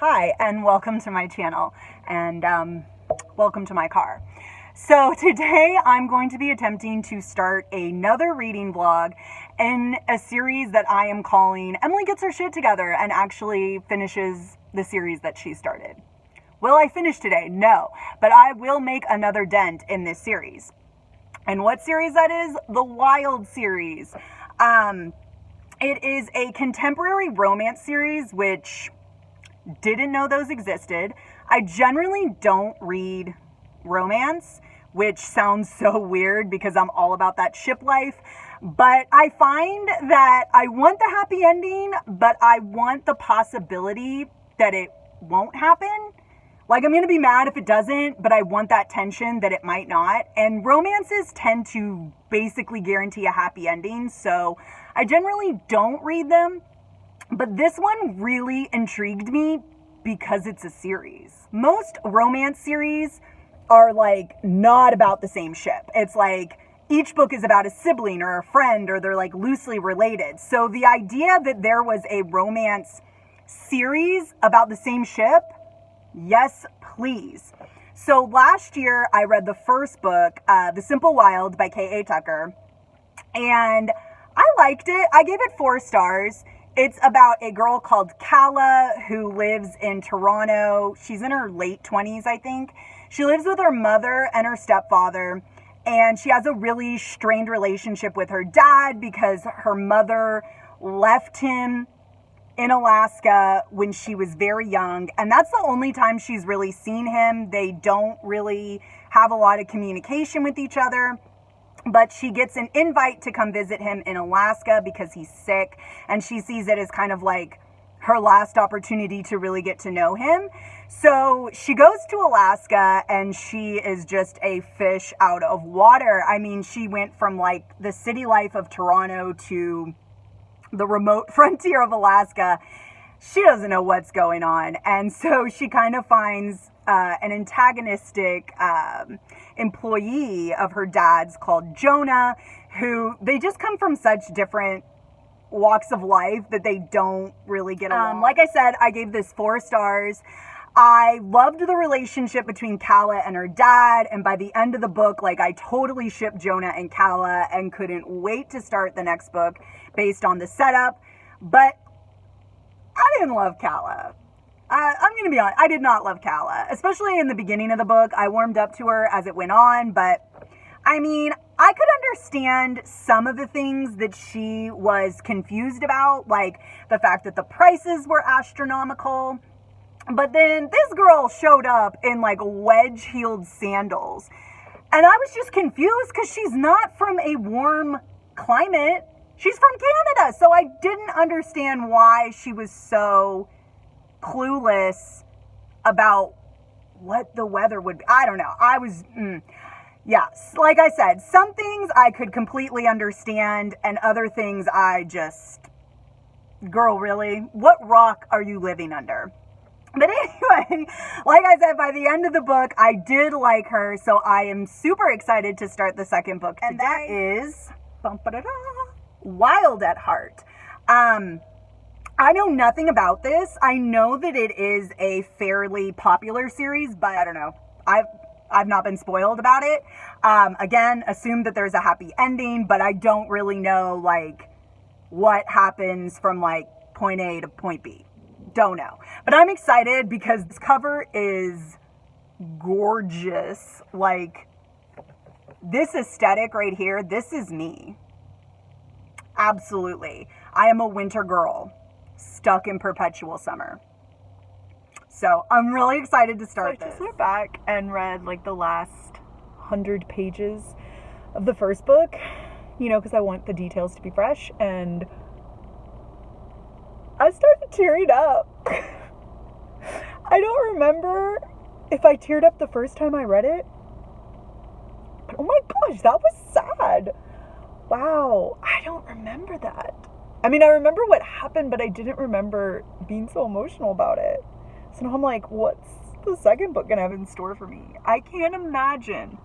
Well, hi, and welcome to my channel, and welcome to my car. So today I'm going to be attempting to start another reading vlog in a series that I am calling Emily Gets Her Shit Together and actually finishes the series that she started. Will I finish today? No, but I will make another dent in this series. And what series that is? The Wild series. It is a contemporary romance series, which didn't know those existed. I generally don't read romance, which sounds so weird because I'm all about that ship life. But I find that I want the happy ending, but I want the possibility that it won't happen. Like, I'm going to be mad if it doesn't, but I want that tension that it might not. And romances tend to basically guarantee a happy ending, so I generally don't read them. But this one really intrigued me because it's a series. Most romance series are like not about the same ship. It's like each book is about a sibling or a friend, or they're like loosely related. So the idea that there was a romance series about the same ship, yes, please. So last year I read the first book, The Simple Wild by K.A. Tucker, and I liked it. I gave it 4 stars. It's about a girl called Calla who lives in Toronto. She's in her late 20s, I think. She lives with her mother and her stepfather, and she has a really strained relationship with her dad because her mother left him in Alaska when she was very young, and that's the only time she's really seen him. They don't really have a lot of communication with each other. But she gets an invite to come visit him in Alaska because he's sick, and she sees it as kind of like her last opportunity to really get to know him. So she goes to Alaska, and she is just a fish out of water. I mean, she went from like the city life of Toronto to the remote frontier of Alaska. She doesn't know what's going on, and so she kind of finds an antagonistic employee of her dad's called Jonah, who they just come from such different walks of life that they don't really get along. Like I said, I gave this 4 stars. I loved the relationship between Calla and her dad, and by the end of the book, like, I totally shipped Jonah and Calla and couldn't wait to start the next book based on the setup. But I didn't love Calla. I'm going to be honest, I did not love Calla, especially in the beginning of the book. I warmed up to her as it went on, but I mean, I could understand some of the things that she was confused about, like the fact that the prices were astronomical. But then this girl showed up in like wedge-heeled sandals, and I was just confused because she's not from a warm climate. She's from Canada, so I didn't understand why she was so clueless about what the weather would be. I don't know. I was, yes, like I said, some things I could completely understand, and other things I just, girl, really? What rock are you living under? But anyway, like I said, by the end of the book, I did like her, so I am super excited to start the second book today. And that is Wild at Heart. I know nothing about this. I know that it is a fairly popular series, but I don't know. I've not been spoiled about it. Again, assume that there's a happy ending, but I don't really know like what happens from like point A to point B. Don't know. But I'm excited because this cover is gorgeous. Like, this aesthetic right here, this is me. Absolutely. I am a winter girl stuck in perpetual summer. So I'm really excited to start this. I just went back and read like the last 100 pages of the first book, you know, because I want the details to be fresh, and I started tearing up. I don't remember if I teared up the first time I read it, but oh my gosh, that was sad. Wow, I don't remember that. I mean, I remember what happened, but I didn't remember being so emotional about it. So now I'm like, what's the second book gonna have in store for me? I can't imagine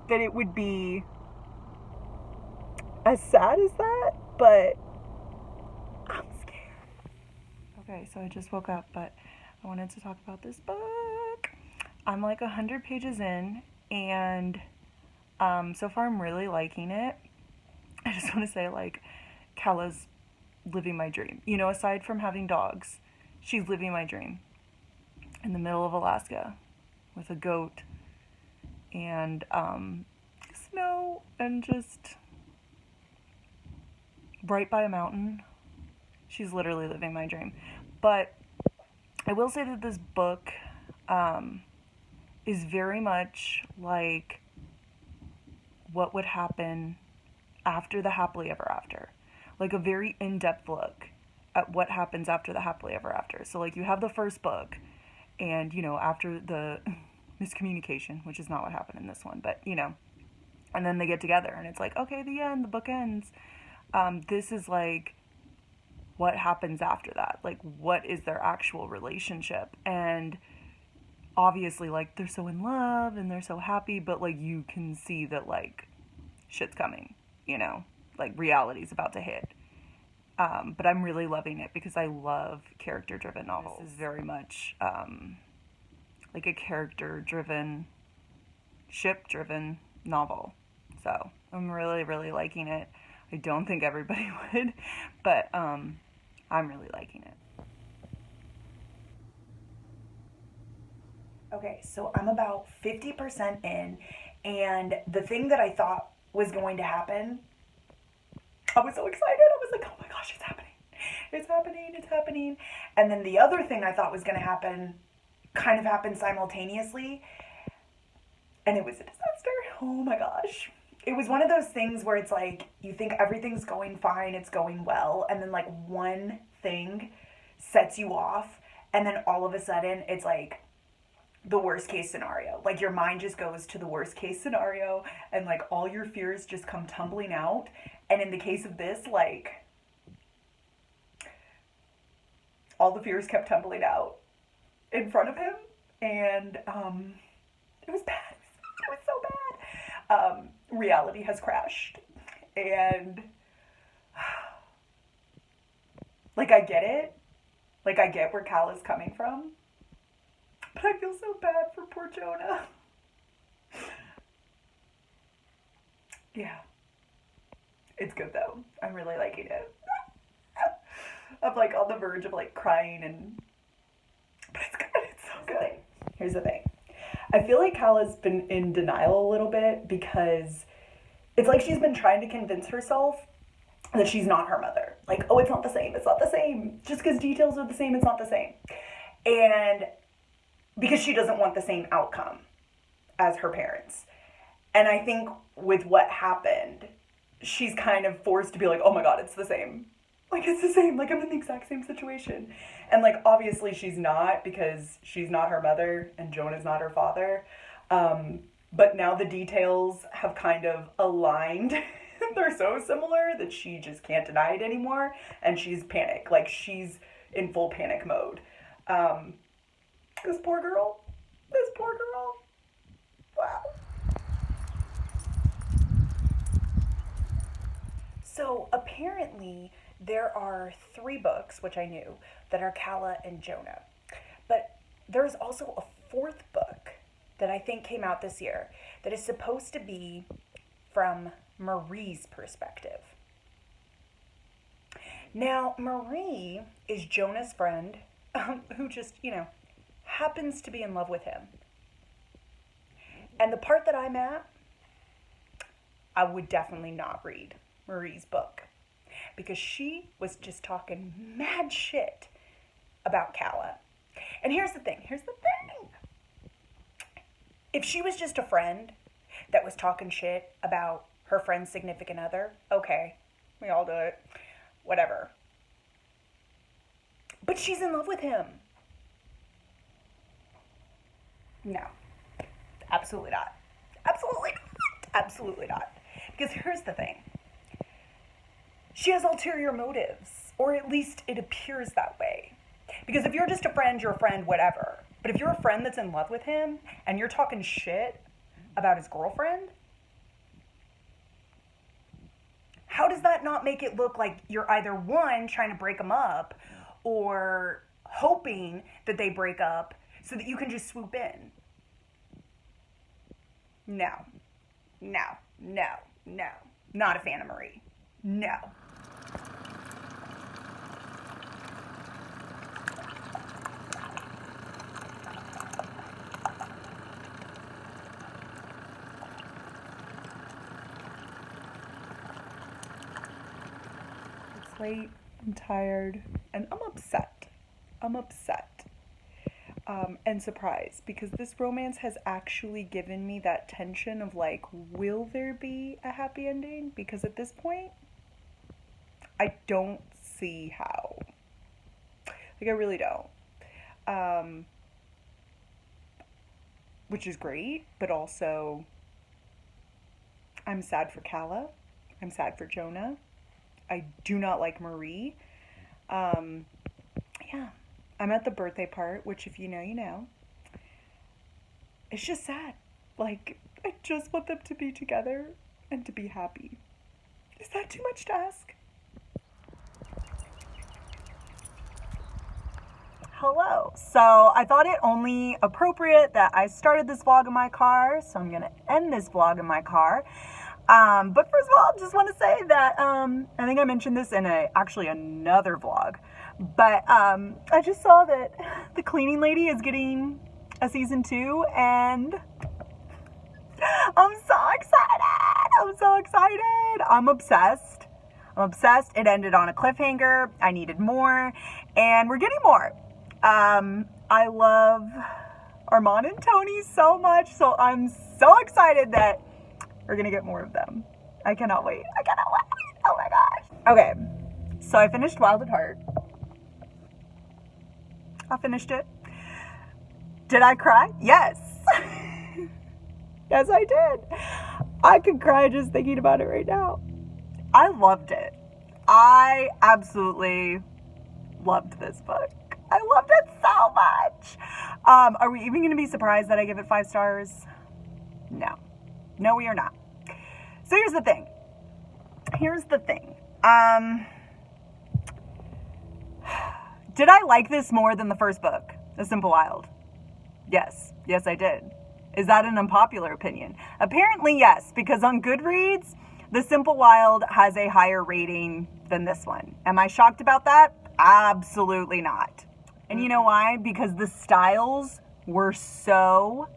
that it would be as sad as that, but I'm scared. Okay, so I just woke up, but I wanted to talk about this book. I'm like 100 pages in, and so far I'm really liking it. I just want to say, like, Calla's living my dream. You know, aside from having dogs, she's living my dream. In the middle of Alaska with a goat and snow and just right by a mountain. She's literally living my dream. But I will say that this book is very much like what would happen after the happily ever after. Like a very in-depth look at what happens after the happily ever after. So like you have the first book, and you know, after the miscommunication, which is not what happened in this one, but you know, and then they get together and it's like, okay, the end, the book ends. This is like what happens after that, like what is their actual relationship. And obviously like they're so in love and they're so happy, but like you can see that like shit's coming, you know, like reality's about to hit. But I'm really loving it because I love character-driven novels. This is very much like a character-driven, ship-driven novel. So I'm really, really liking it. I don't think everybody would, but I'm really liking it. Okay, so I'm about 50% in, and the thing that I thought was going to happen, I was so excited. I was like, oh my gosh, it's happening. It's happening, it's happening. And then the other thing I thought was going to happen kind of happened simultaneously, and it was a disaster. Oh my gosh. It was one of those things where it's like you think everything's going fine, it's going well, and then like one thing sets you off, and then all of a sudden it's like the worst case scenario. Like your mind just goes to the worst case scenario, and like all your fears just come tumbling out. And in the case of this, like all the fears kept tumbling out in front of him, and it was bad. It was so bad. Reality has crashed, and like I get it. Like I get where Cal is coming from, but I feel so bad for poor Jonah. Yeah. It's good though. I'm really liking it. I'm like on the verge of like crying, and but it's good. It's so good. Here's the thing. I feel like Cal has been in denial a little bit because it's like she's been trying to convince herself that she's not her mother. Like, oh, it's not the same. It's not the same. Just because details are the same, it's not the same. And because she doesn't want the same outcome as her parents. And I think with what happened, she's kind of forced to be like, oh my God, it's the same. Like, it's the same. Like, I'm in the exact same situation. And, like, obviously she's not, because she's not her mother and Jonah's not her father. But now the details have kind of aligned. They're so similar that she just can't deny it anymore. And she's panicked. Like, she's in full panic mode. This poor girl. This poor girl. Wow. So apparently there are 3 books, which I knew, that are Calla and Jonah. But there's also a 4th book that I think came out this year that is supposed to be from Marie's perspective. Now, Marie is Jonah's friend who just, happens to be in love with him. And the part that I'm at, I would definitely not read Marie's book, because she was just talking mad shit about Calla. And here's the thing. If she was just a friend that was talking shit about her friend's significant other, okay, we all do it, whatever. But she's in love with him. No, absolutely not. Absolutely not. Absolutely not. Because here's the thing. She has ulterior motives, or at least it appears that way. Because if you're just a friend, you're a friend, whatever. But if you're a friend that's in love with him, and you're talking shit about his girlfriend, how does that not make it look like you're either, one, trying to break him up, or hoping that they break up so that you can just swoop in. No. No. No. No. Not a fan of Marie. No. It's late, I'm tired, and I'm upset. And surprised, because this romance has actually given me that tension of like, will there be a happy ending? Because at this point, I don't see how. Like, I really don't. Which is great, but also I'm sad for Calla. I'm sad for Jonah. I do not like Marie. Yeah. I'm at the birthday part, which if you know, you know. It's just sad. Like, I just want them to be together and to be happy. Is that too much to ask? Hello. So I thought it only appropriate that I started this vlog in my car, so I'm gonna end this vlog in my car. But first of all, I just want to say that I think I mentioned this in actually another vlog, but I just saw that The Cleaning Lady is getting a season 2, and I'm so excited. I'm obsessed. It ended on a cliffhanger. I needed more, and we're getting more. I love Armand and Tony so much, so I'm so excited that we're gonna get more of them. I cannot wait. Oh my gosh. Okay, so I finished Wild at Heart. I finished it. Did I cry? Yes. Yes, I did. I could cry just thinking about it right now. I loved it. I absolutely loved this book. I loved it so much. Are we even going to be surprised that I give it 5 stars? No. No, we are not. So here's the thing. Did I like this more than the first book, The Simple Wild? Yes. Yes, I did. Is that an unpopular opinion? Apparently, yes, because on Goodreads, The Simple Wild has a higher rating than this one. Am I shocked about that? Absolutely not. And you know why? Because the styles were so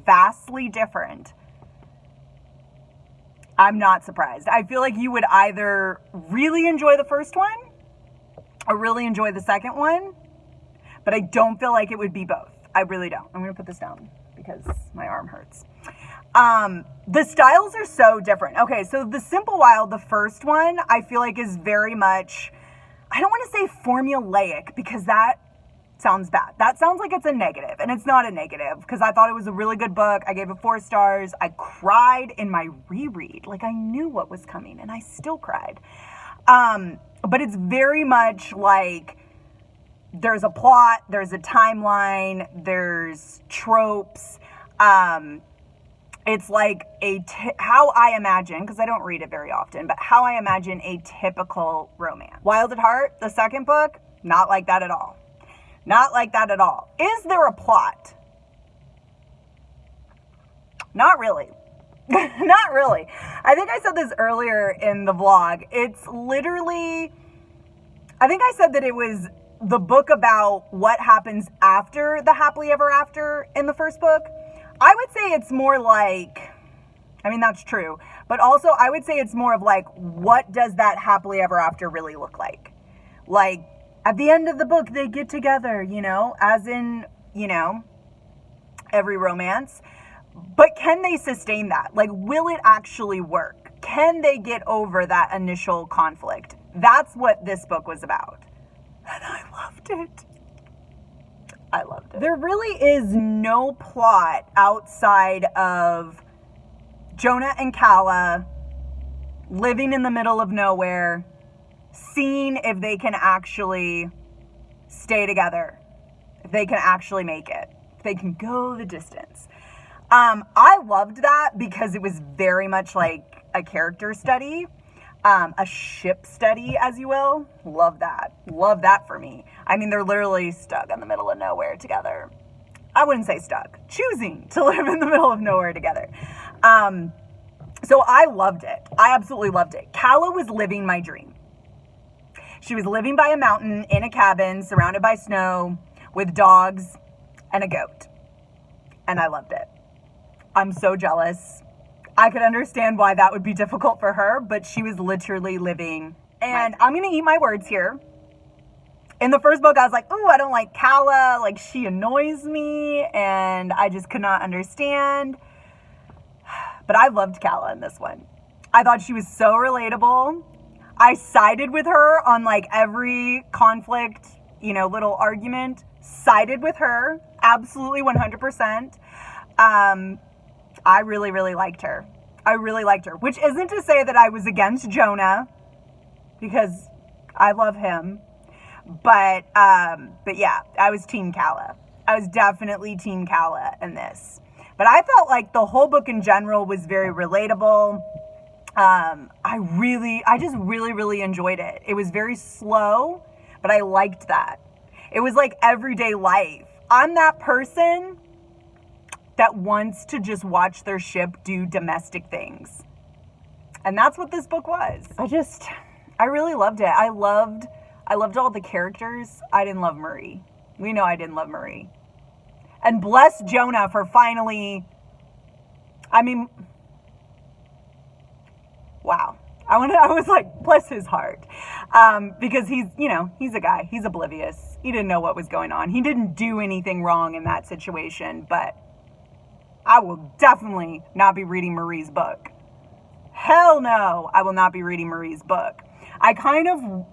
vastly different. I'm not surprised. I feel like you would either really enjoy the first one or really enjoy the second one, but I don't feel like it would be both. I really don't. I'm going to put this down because my arm hurts. The styles are so different. Okay, so The Simple Wild, the first one, I feel like is very much, I don't want to say formulaic because that sounds bad. That sounds like it's a negative, and it's not a negative because I thought it was a really good book. I gave it 4 stars. I cried in my reread. Like, I knew what was coming, and I still cried. But it's very much like there's a plot, there's a timeline, there's tropes. It's like how I imagine, because I don't read it very often, but how I imagine a typical romance. Wild at Heart, the second book, not like that at all. Not like that at all. Is there a plot? Not really. Not really. I think I said this earlier in the vlog. It's literally, I think I said that it was the book about what happens after the happily ever after in the first book. I would say it's more like, I mean, that's true, but also I would say it's more of like, what does that happily ever after really look like? Like, at the end of the book, they get together, you know, as in, you know, every romance. But can they sustain that? Like, will it actually work? Can they get over that initial conflict? That's what this book was about. And I loved it. I loved it. There really is no plot outside of Jonah and Calla living in the middle of nowhere, seeing if they can actually stay together, if they can actually make it, if they can go the distance. I loved that because it was very much like a character study. A ship study, as you will. Love that. Love that for me. I mean, they're literally stuck in the middle of nowhere together. I wouldn't say stuck, choosing to live in the middle of nowhere together. So I loved it. I absolutely loved it. Calla was living my dream. She was living by a mountain in a cabin surrounded by snow with dogs and a goat. And I loved it. I'm so jealous. I could understand why that would be difficult for her, but she was literally living. And I'm going to eat my words here. In the first book, I was like, oh, I don't like Calla. Like, she annoys me. And I just could not understand. But I loved Calla in this one. I thought she was so relatable. I sided with her on like every conflict, little argument. Sided with her. Absolutely 100%. I really, really liked her. I really liked her. Which isn't to say that I was against Jonah. Because I love him. But yeah, I was Team Calla. I was definitely Team Calla in this. But I felt like the whole book in general was very relatable. I just really, really enjoyed it. It was very slow, but I liked that. It was like everyday life. I'm that person that wants to just watch their ship do domestic things. And that's what this book was. I really loved it. I loved all the characters. I didn't love Marie. We know I didn't love Marie. And bless Jonah for finally, wow. I was like, bless his heart. Because he's a guy. He's oblivious. He didn't know what was going on. He didn't do anything wrong in that situation, but I will definitely not be reading Marie's book. Hell no, I will not be reading Marie's book. I don't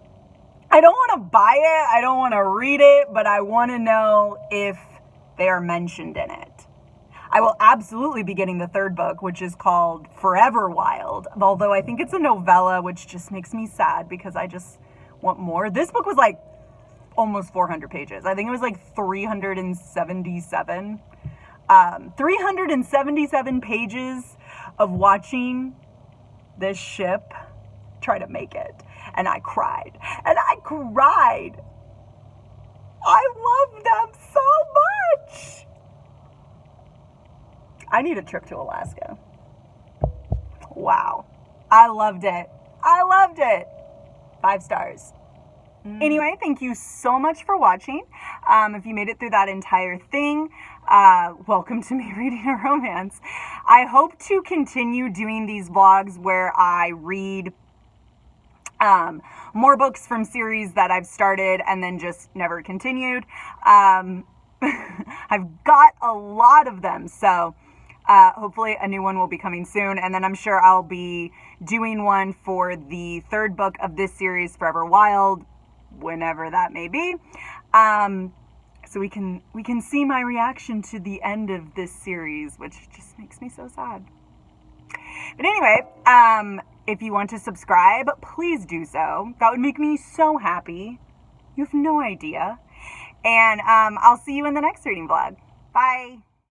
want to buy it. I don't want to read it, but I want to know if they are mentioned in it. I will absolutely be getting the third book, which is called Forever Wild. Although I think it's a novella, which just makes me sad because I just want more. This book was like almost 400 pages. I think it was like 377. 377 pages of watching this ship try to make it. And I cried. And I cried. I love them so much. I need a trip to Alaska. Wow. I loved it. 5 stars. Anyway, thank you so much for watching. If you made it through that entire thing, welcome to me reading a romance. I hope to continue doing these vlogs where I read more books from series that I've started and then just never continued. I've got a lot of them, so hopefully a new one will be coming soon, and then I'm sure I'll be doing one for the third book of this series, Forever Wild, whenever that may be, so we can see my reaction to the end of this series, which just makes me so sad. But anyway, if you want to subscribe, please do so. That would make me so happy. You have no idea. And I'll see you in the next reading vlog. Bye.